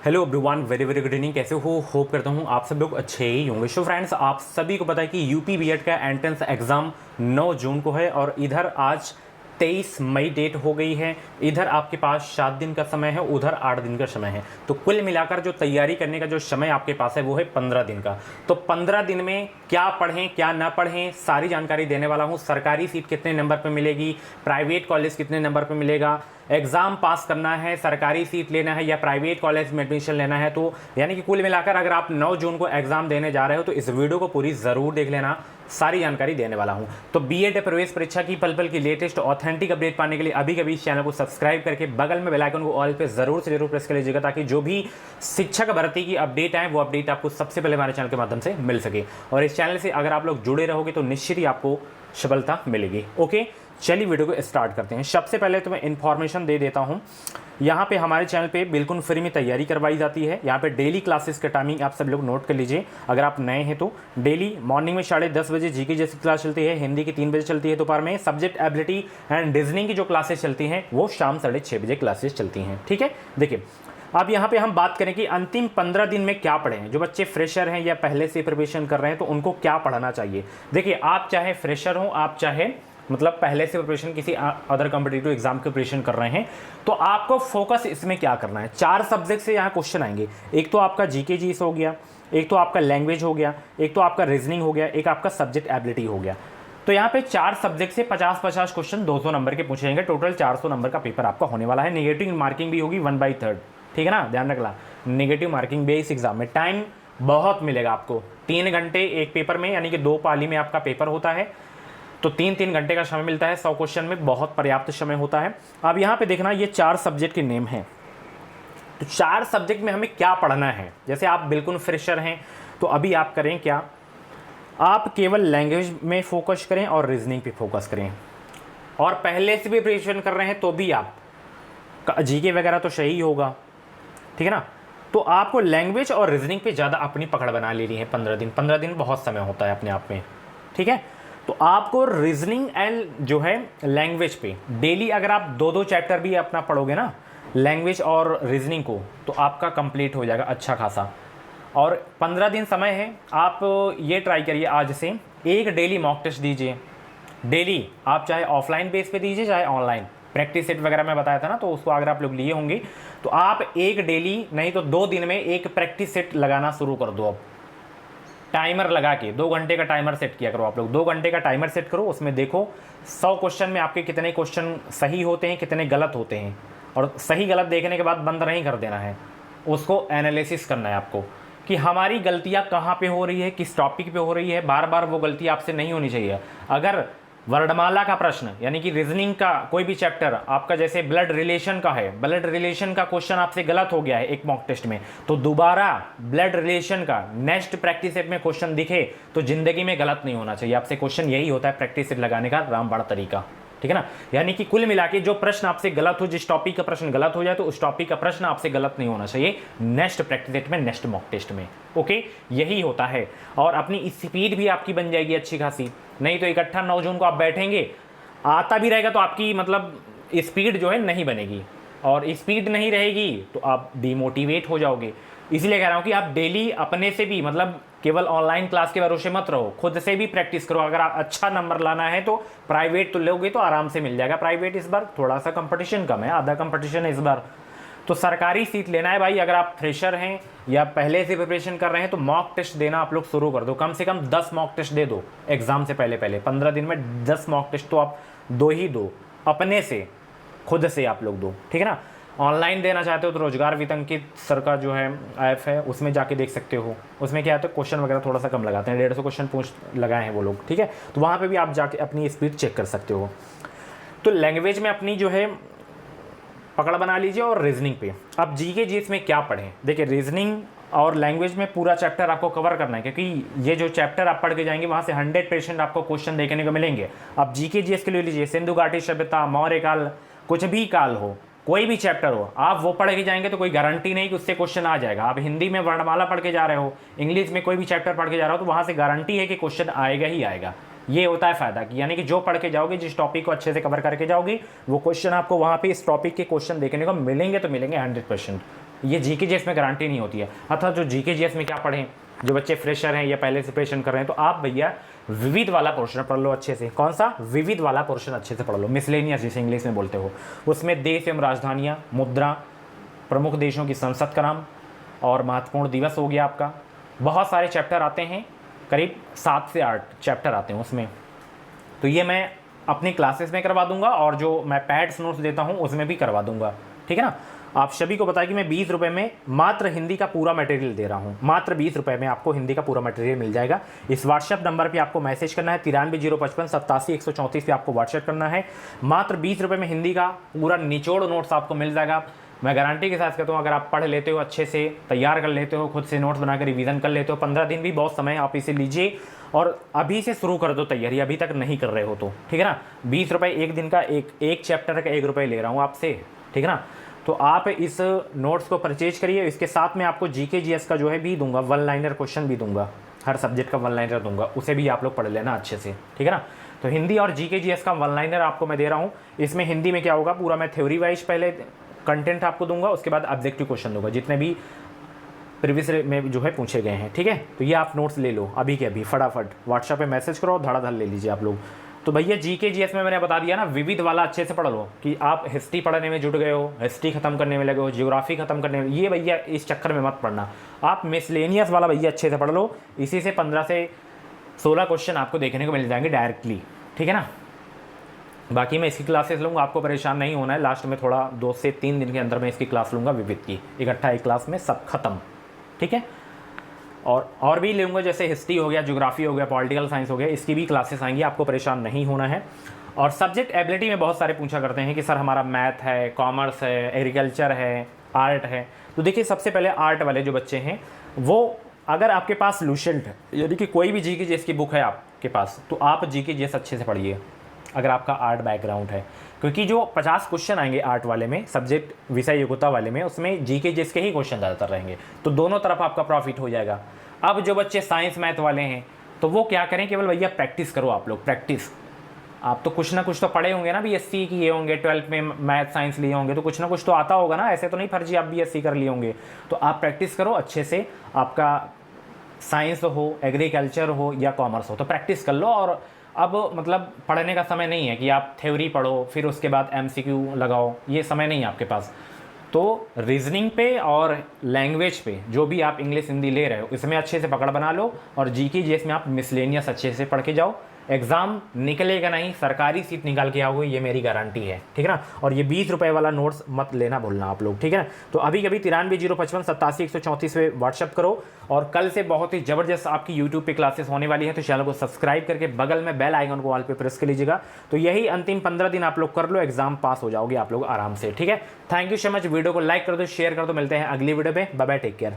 Hello everyone, very very good evening. कैसे हो? Hope करता हूँ आप सब लोग अच्छे ही होंगे। सो फ्रेंड्स, आप सभी को पता है कि यूपी बीएड का एंट्रेंस एग्जाम 9 जून को है और इधर आज 23 मई डेट हो गई है। इधर आपके पास 7 दिन का समय है, उधर 8 दिन का समय है। तो कुल मिलाकर जो तैयारी करने का जो समय आपके पास है वो है 15 दिन का। तो 15 दिन में क्या पढ़ें क्या ना पढ़ें, सारी जानकारी देने वाला हूँ। सरकारी सीट कितने नंबर पर मिलेगी, प्राइवेट कॉलेज कितने नंबर पर मिलेगा, एग्जाम पास करना है, सरकारी सीट लेना है या प्राइवेट कॉलेज में एडमिशन लेना है। तो यानी कि कुल मिलाकर अगर आप 9 जून को एग्जाम देने जा रहे हो तो इस वीडियो को पूरी ज़रूर देख लेना, सारी जानकारी देने वाला हूं। तो बीएड प्रवेश परीक्षा की पल पल की लेटेस्ट ऑथेंटिक अपडेट पाने के लिए अभी कभी इस चैनल को सब्सक्राइब करके बगल में बेल आइकन को ऑल पे जरूर से जरूर प्रेस कर लीजिएगा, ताकि जो भी शिक्षक भर्ती की अपडेट आए वो अपडेट आपको सबसे पहले हमारे चैनल के माध्यम से मिल सके। और इस चैनल से अगर आप लोग जुड़े रहोगे तो निश्चित ही आपको सफलता मिलेगी। ओके, चलिए वीडियो को स्टार्ट करते हैं। सबसे पहले तो मैं इन्फॉर्मेशन दे देता हूं। यहाँ पे हमारे चैनल पे बिल्कुल फ्री में तैयारी करवाई जाती है। यहाँ पे डेली क्लासेस का टाइमिंग आप सब लोग नोट कर लीजिए। अगर आप नए हैं तो डेली मॉर्निंग में 10:30 बजे जीके जैसी क्लास चलती है, हिंदी की 3 बजे चलती है दोपहर में, सब्जेक्ट एबिलिटी एंड रीजनिंग की जो क्लासेस चलती हैं वो शाम 6:30 बजे क्लासेस चलती हैं। ठीक है, देखिए अब यहाँ पे हम बात करें कि अंतिम 15 दिन में क्या पढ़ें। जो बच्चे फ्रेशर हैं या पहले से प्रिपरेशन कर रहे हैं तो उनको क्या पढ़ना चाहिए। देखिए, आप चाहे फ्रेशर हो, आप चाहे मतलब पहले से प्रिपरेशन किसी अदर कॉम्पिटिटिव एग्जाम की प्रिपरेशन कर रहे हैं, तो आपको फोकस इसमें क्या करना है। 4 सब्जेक्ट से यहाँ क्वेश्चन आएंगे। एक तो आपका जीके जीएस हो गया, एक तो आपका लैंग्वेज हो गया, एक तो आपका रीजनिंग हो गया, एक आपका सब्जेक्ट एबिलिटी हो गया। तो यहाँ पे 4 सब्जेक्ट से 50-50 क्वेश्चन 200 नंबर के पूछे जाएंगे। टोटल 400 नंबर का पेपर आपका होने वाला है। नेगेटिव मार्किंग भी होगी 1/3। ठीक है ना, ध्यान रखना। नेगेटिव मार्किंग बेस एग्जाम में टाइम बहुत मिलेगा आपको। 3 घंटे एक पेपर में, यानी कि 2 पाली में आपका पेपर होता है, तो 3-3 घंटे का समय मिलता है। 100 क्वेश्चन में बहुत पर्याप्त समय होता है। अब यहाँ पे देखना, ये 4 सब्जेक्ट के नेम हैं। तो 4 सब्जेक्ट में हमें क्या पढ़ना है। जैसे आप बिल्कुल फ्रेशर हैं तो अभी आप करें क्या, आप केवल लैंग्वेज में फोकस करें और रीजनिंग पे फोकस करें। और पहले से भी प्रिपरेशन कर रहे हैं तो भी आप जीके वगैरह तो सही होगा, ठीक है ना। तो आपको लैंग्वेज और रीजनिंग पे ज़्यादा अपनी पकड़ बना लेनी है। 15 दिन बहुत समय होता है अपने आप में, ठीक है। तो आपको रीजनिंग एंड जो है लैंग्वेज पे डेली अगर आप 2-2 चैप्टर भी अपना पढ़ोगे ना, लैंग्वेज और रीजनिंग को, तो आपका कंप्लीट हो जाएगा अच्छा खासा। और 15 दिन समय है, आप ये ट्राई करिए आज से एक डेली मॉक टेस्ट दीजिए। डेली आप चाहे ऑफलाइन बेस पे दीजिए चाहे ऑनलाइन। प्रैक्टिस सेट वगैरह मैं बताया था ना, तो उसको अगर आप लोग लिए होंगे तो आप एक डेली नहीं तो 2 दिन में एक प्रैक्टिस सेट लगाना शुरू कर दो। अब टाइमर लगा के 2 घंटे का टाइमर सेट किया करो। आप लोग 2 घंटे का टाइमर सेट करो, उसमें देखो 100 क्वेश्चन में आपके कितने क्वेश्चन सही होते हैं, कितने गलत होते हैं। और सही गलत देखने के बाद बंद नहीं कर देना है, उसको एनालिसिस करना है आपको कि हमारी गलतियां कहाँ पे हो रही है, किस टॉपिक पे हो रही है। बार बार वो गलती आपसे नहीं होनी चाहिए। अगर वर्णमाला का प्रश्न यानी कि रीजनिंग का कोई भी चैप्टर आपका, जैसे ब्लड रिलेशन का है, ब्लड रिलेशन का क्वेश्चन आपसे गलत हो गया है एक मॉक टेस्ट में, तो दोबारा ब्लड रिलेशन का नेक्स्ट प्रैक्टिस सेट में क्वेश्चन दिखे तो जिंदगी में गलत नहीं होना चाहिए आपसे क्वेश्चन। यही होता है प्रैक्टिस सेट लगाने का रामबाण तरीका, ठीक है ना। यानी कि कुल मिला के जो प्रश्न आपसे गलत हो, जिस टॉपिक का प्रश्न गलत हो जाए तो उस टॉपिक का प्रश्न आपसे गलत नहीं होना चाहिए नेक्स्ट प्रैक्टिस सेट में, नेक्स्ट मॉक टेस्ट में। ओके, यही होता है। और अपनी स्पीड भी आपकी बन जाएगी अच्छी खासी। नहीं तो इकट्ठा 9 जून को आप बैठेंगे, आता भी रहेगा तो आपकी मतलब स्पीड जो है नहीं बनेगी, और स्पीड नहीं रहेगी तो आप डिमोटिवेट हो जाओगे। इसलिए कह रहा हूँ कि आप डेली अपने से भी, मतलब केवल ऑनलाइन क्लास के भरोसे मत रहो, खुद से भी प्रैक्टिस करो। अगर आप अच्छा नंबर लाना है तो प्राइवेट तो लोगे तो आराम से मिल जाएगा। प्राइवेट इस बार थोड़ा सा कंपटीशन कम है, आधा कंपटीशन है इस बार। तो सरकारी सीट लेना है भाई, अगर आप फ्रेशर हैं या पहले से प्रिपरेशन कर रहे हैं तो मॉक टेस्ट देना आप लोग शुरू कर दो। कम से कम 10 मॉक टेस्ट दे दो एग्जाम से पहले। 15 दिन में 10 मॉक टेस्ट तो आप दो ही दो, अपने से, खुद से आप लोग दो, ठीक है ना। ऑनलाइन देना चाहते हो तो रोजगार वितंकित सर का जो है ऐप है, उसमें जाके देख सकते हो। उसमें क्या है, क्वेश्चन वगैरह थोड़ा सा कम लगाते हैं, 150 क्वेश्चन पूछ लगाए हैं वो लोग, ठीक है। तो वहाँ पे भी आप जाके अपनी स्पीड चेक कर सकते हो। तो लैंग्वेज में अपनी जो है पकड़ बना लीजिए, और रीजनिंग पे अब जीके जीएस में क्या पढ़ें। देखिए, रीजनिंग और लैंग्वेज में पूरा चैप्टर आपको कवर करना है, क्योंकि ये जो चैप्टर आप पढ़ के जाएंगे वहाँ से 100% आपको क्वेश्चन देखने को मिलेंगे। अब जीके जीएस के लिए लीजिए, सिंधु घाटी सभ्यता, मौर्य काल, कुछ भी काल हो, कोई भी चैप्टर हो, आप वो पढ़ के जाएंगे तो कोई गारंटी नहीं कि उससे क्वेश्चन आ जाएगा। आप हिंदी में वर्णमाला पढ़ के जा रहे हो, इंग्लिश में कोई भी चैप्टर पढ़ के जा रहे हो, तो वहाँ से गारंटी है कि क्वेश्चन आएगा ही आएगा। ये होता है फायदा कि यानी कि जो पढ़ के जाओगे, जिस टॉपिक को अच्छे से कवर करके जाओगे, वो क्वेश्चन आपको वहाँ पे इस टॉपिक के क्वेश्चन देखने को मिलेंगे तो मिलेंगे 100%। ये जीके जीएस में गारंटी नहीं होती है। अर्थात जो जीके जीएस में क्या पढ़ें, जो बच्चे फ्रेशर हैं या पहले से प्रिपरेशन कर रहे हैं, तो आप भैया विविध वाला पोर्शन पढ़ लो अच्छे से। कौन सा? विविध वाला पोर्शन अच्छे से पढ़ लो, मिसलेनियस जिसे इंग्लिश में बोलते हो। उसमें देश एवं राजधानियाँ, मुद्रा, प्रमुख देशों की संसद का नाम और महत्वपूर्ण दिवस हो गया आपका। बहुत सारे चैप्टर आते हैं, करीब 7 से 8 चैप्टर आते हैं उसमें। तो ये मैं अपनी क्लासेस में करवा दूंगा और जो मैं पैड्स नोट्स देता हूँ उसमें भी करवा दूंगा, ठीक है ना। आप सभी को बताया कि मैं 20 रुपये में मात्र हिंदी का पूरा मटेरियल दे रहा हूँ। मात्र 20 रुपये में आपको हिंदी का पूरा मटेरियल मिल जाएगा। इस व्हाट्सएप नंबर पे आपको मैसेज करना है, 93 055 87 134 पे आपको व्हाट्सएप करना है। मात्र 20 रुपये में हिंदी का पूरा निचोड़ नोट्स आपको मिल जाएगा। मैं गारंटी के साथ कहता हूँ, अगर आप पढ़ लेते हो, अच्छे से तैयार कर लेते हो, खुद से नोट्स बनाकर रिवीजन कर लेते हो, 15 दिन भी बहुत समय, आप इसे लीजिए और अभी से शुरू कर दो तैयारी, अभी तक नहीं कर रहे हो तो, ठीक है ना। 20 रुपये एक दिन का, एक चैप्टर का 1 रुपये ले रहा हूँ आपसे, ठीक है ना। तो आप इस नोट्स को परचेज करिए। इसके साथ में आपको जीके जीएस का जो है भी दूंगा, 1 लाइनर क्वेश्चन भी दूंगा, हर सब्जेक्ट का 1 लाइनर दूंगा, उसे भी आप लोग पढ़ लेना अच्छे से, ठीक है ना। तो हिंदी और जीके जीएस का 1 लाइनर आपको मैं दे रहा हूँ। इसमें हिंदी में क्या होगा, पूरा मैं थ्योरी वाइज पहले कंटेंट आपको दूंगा, उसके बाद ऑब्जेक्टिव क्वेश्चन दूंगा जितने भी प्रीवियस में जो है पूछे गए हैं, ठीक है। तो ये आप नोट्स ले लो अभी के अभी, फटाफट व्हाट्सएप पे मैसेज करो, धड़ाधड़ ले लीजिए आप लोग। तो भैया जीके जीएस में मैंने बता दिया ना, विविध वाला अच्छे से पढ़ लो कि आप हिस्ट्री पढ़ने में जुट गए हो, हिस्ट्री खत्म करने में लगे हो, ज्योग्राफी खत्म करने में, ये भैया इस चक्कर में मत पढ़ना। आप मिसलेनियस वाला भैया अच्छे से पढ़ लो, इसी से 15 से 16 क्वेश्चन आपको देखने को मिल जाएंगे डायरेक्टली, ठीक है ना। बाकी मैं इसकी क्लासेस लूँगा, आपको परेशान नहीं होना है। लास्ट में थोड़ा 2 से 3 दिन के अंदर मैं इसकी क्लास लूँगा विविध की, इकट्ठा एक क्लास में सब खत्म, ठीक है। और भी लूँगा, जैसे हिस्ट्री हो गया, ज्योग्राफी हो गया, पॉलिटिकल साइंस हो गया, इसकी भी क्लासेस आएंगी, आपको परेशान नहीं होना है। और सब्जेक्ट एबिलिटी में बहुत सारे पूछा करते हैं कि सर हमारा मैथ है, कॉमर्स है, एग्रीकल्चर है, आर्ट है। तो देखिए सबसे पहले आर्ट वाले जो बच्चे हैं, वो अगर आपके पास लूसेंट यानी कि कोई भी जीके जीएस की बुक है आपके पास, तो आप जीके जीएस अच्छे से पढ़िए अगर आपका आर्ट बैकग्राउंड है, क्योंकि जो 50 क्वेश्चन आएंगे आर्ट वाले में, सब्जेक्ट विषय योग्यता वाले में, उसमें जीके जीएस के ही क्वेश्चन ज़्यादातर रहेंगे, तो दोनों तरफ आपका प्रॉफिट हो जाएगा। अब जो बच्चे साइंस मैथ वाले हैं, तो वो क्या करें, केवल भैया प्रैक्टिस करो आप लोग, प्रैक्टिस। आप तो कुछ ना कुछ तो पढ़े होंगे ना, बीएससी किए होंगे, 12th में मैथ साइंस लिए होंगे, तो कुछ ना कुछ तो आता होगा ना, ऐसे तो नहीं फर्जी आप बीएससी कर लिए होंगे। तो आप प्रैक्टिस करो अच्छे से, आपका साइंस हो, एग्रीकल्चर हो या कॉमर्स हो, तो प्रैक्टिस कर लो। और अब मतलब पढ़ने का समय नहीं है कि आप थ्योरी पढ़ो फिर उसके बाद एमसीक्यू लगाओ, ये समय नहीं है आपके पास। तो रीजनिंग पे और लैंग्वेज पे जो भी आप इंग्लिश हिंदी ले रहे हो, इसमें अच्छे से पकड़ बना लो, और जीके जीएस में आप मिसलेनियस अच्छे से पढ़ के जाओ। एग्जाम निकलेगा नहीं, सरकारी सीट निकाल के आओगे, ये मेरी गारंटी है, ठीक है ना। और ये 20 रुपये वाला नोट्स मत लेना भूलना आप लोग, ठीक है ना। तो अभी 93 055 87 134 पे व्हाट्सअप करो। और कल से बहुत ही ज़बरदस्त आपकी यूट्यूब पे क्लासेस होने वाली है, तो चैनल को सब्सक्राइब करके बगल में बेल आइकन को ऑल पे प्रेस कर लीजिएगा। तो यही अंतिम 15 दिन आप लोग कर लो, एग्जाम पास हो जाओगे आप लोग आराम से, ठीक है। Thank you so much. Video को लाइक कर दो, शेयर कर दो, मिलते हैं अगली वीडियो में, बाय बाय, टेक केयर।